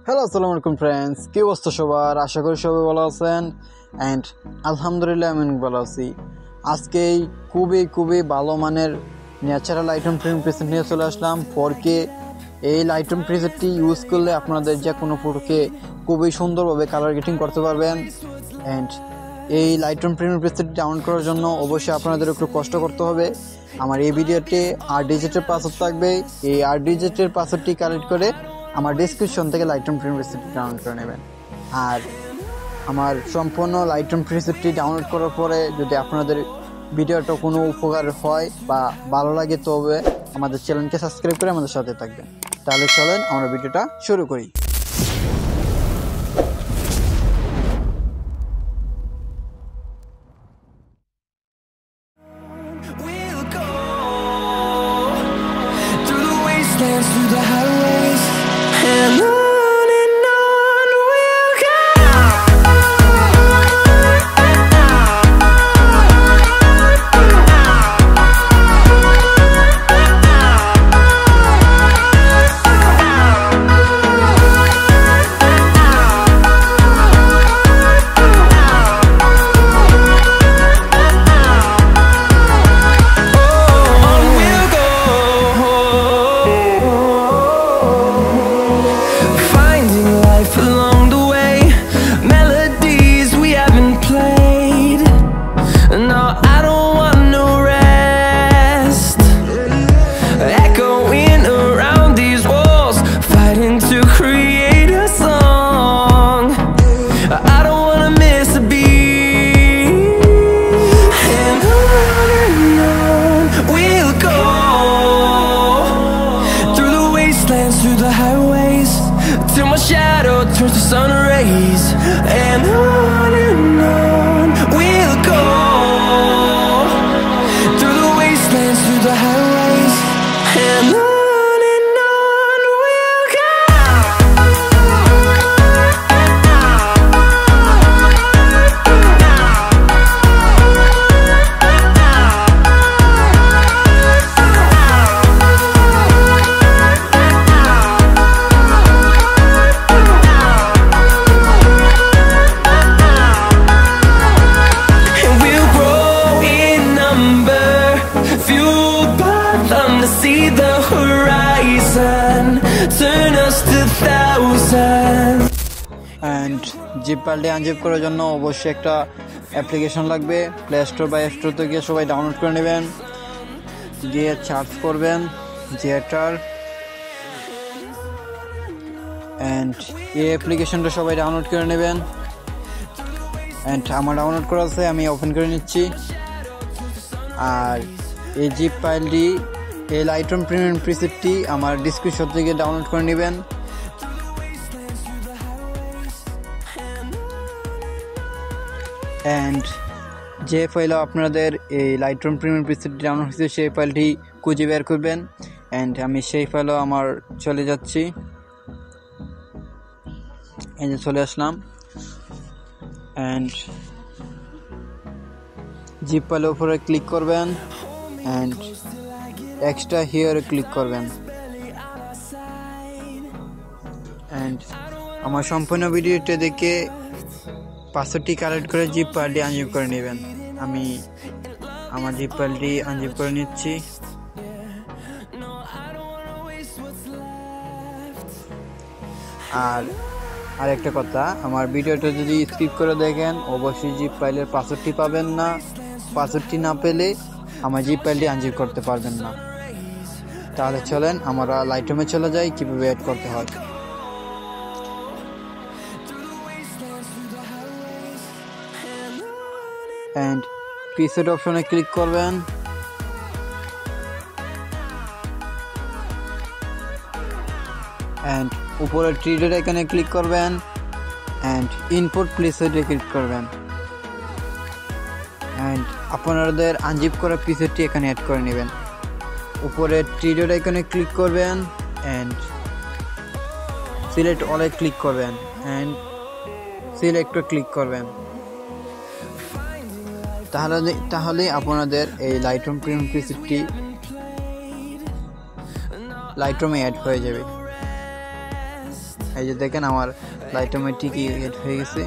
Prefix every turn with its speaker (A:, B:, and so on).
A: Hello আসসালামু আলাইকুম friends, কি অবস্থা সবার? আশা করি সবাই ভালো আছেন অ্যান্ড আলহামদুলিল্লাহ আমি ভালো আছি। আজকেই খুবই ভালো মানের ন্যাচারাল আইটেম প্রিন্ট প্রিসেট নিয়ে চলে আসলাম 4K। এই আইটেম প্রিসেটটি ইউজ করলে আপনাদের যে কোনো ফটোকে খুবই সুন্দরভাবে কালার গেটিং করতে পারবেন। অ্যান্ড এই লাইটরুম প্রিমিয়াম প্রিসেটটি ডাউনলোড করার জন্য অবশ্যই আপনাদের একটু কষ্ট করতে হবে। আমার এই ভিডিওতে 8 ডিজিটের পাসওয়ার্ড থাকবে। এই 8 ডিজিটের পাসওয়ার্ডটি কালেক্ট করে আমার ডেসক্রিপশন থেকে লাইটরুম প্রিমিয়াম প্রিসেটটি ডাউনলোড করে নেবেন। আর আমার সম্পূর্ণ লাইটরুম প্রিসেটটি ডাউনলোড করার পরে যদি আপনাদের ভিডিওটা কোনো উপকার হয় বা ভালো লাগে তবে আমাদের চ্যানেলকে সাবস্ক্রাইব করে আমাদের সাথে থাকবেন। তাহলে চলেন আমরা ভিডিওটা শুরু করি।
B: Through the highways and on we'll go. Through the highways till my shadow turns to sun rays, and on we'll go. Through the wastelands, through the highways, and on we'll go. See the horizon, turn us to thousands.
A: And zip ফাইলটি unzip করার জন্য অবশ্যই একটা application লাগবে। Play store বা app store থেকে সবাই download করে নেবেন, গিয়ে সার্চ করবেন জিএটার। অ্যান্ড এই অ্যাপ্লিকেশনটা সবাই ডাউনলোড করে নেবেন। অ্যান্ড আমার ডাউনলোড করা আছে, আমি ওপেন করে নিচ্ছি। আর এই জিপ ফাইলটি এই লাইটরুম প্রিমিয়াম প্রিসেটটি আমার ডেসক্রিপশন থেকে ডাউনলোড করে নেবেন। অ্যান্ড যে ফাইলও আপনাদের এই লাইটরুম প্রিমিয়াম প্রিসেটটি ডাউনলোড হয়েছে সেই ফাইলটি খুঁজে বের করবেন। অ্যান্ড আমি সেই ফাইলও আমার চলে যাচ্ছি, এই যে চলে আসলাম। অ্যান্ড জিপ ফাইলের উপরে ক্লিক করবেন অ্যান্ড এক্সট্রা হিয়ার ক্লিক করবেন। অ্যান্ড আমার সম্পূর্ণ ভিডিওটা দেখে পাসওয়ার্ডটি কালেক্ট করে জিপ ফাইলটি আনজিপ করে নেবেন। আমি আমার জিপ ফাইলটি আনজিপ করে নিচ্ছি। আর আরেকটা কথা, আমার ভিডিওটা যদি স্কিপ করে দেখেন অবশ্যই জিপ ফাইলের পাসওয়ার্ডটি পাবেন না। পাসওয়ার্ডটি না পেলে আমার জিপ ফাইলটি আনজিপ করতে পারবেন না। তাহলে চলেন আমরা লাইটরুমে চলে যাই কিভাবে অ্যাড করতে হয়। অ্যান্ড প্রিসেট অপশনে ক্লিক করবেন। অ্যান্ড উপরে থ্রি ডট আইকনে ক্লিক করবেন অ্যান্ড ইনপুট প্রিসেটে ক্লিক করবেন। অ্যান্ড আপনাদের আনজিপ করা প্রিসেটটি এখানে অ্যাড করে নেবেন। উপরে থ্রি ডট আইকনে ক্লিক করবেন অ্যান্ড সিলেক্ট অলে ক্লিক করবেন অ্যান্ড সিলেক্টে ক্লিক করবেন। তাহলে আপনাদের এই লাইটরুম প্রিমিয়াম প্রিসেটটি লাইটরুমে অ্যাড হয়ে যাবে। এই যে দেখেন আমার লাইট অটোমেটিকই এড হয়ে গেছে।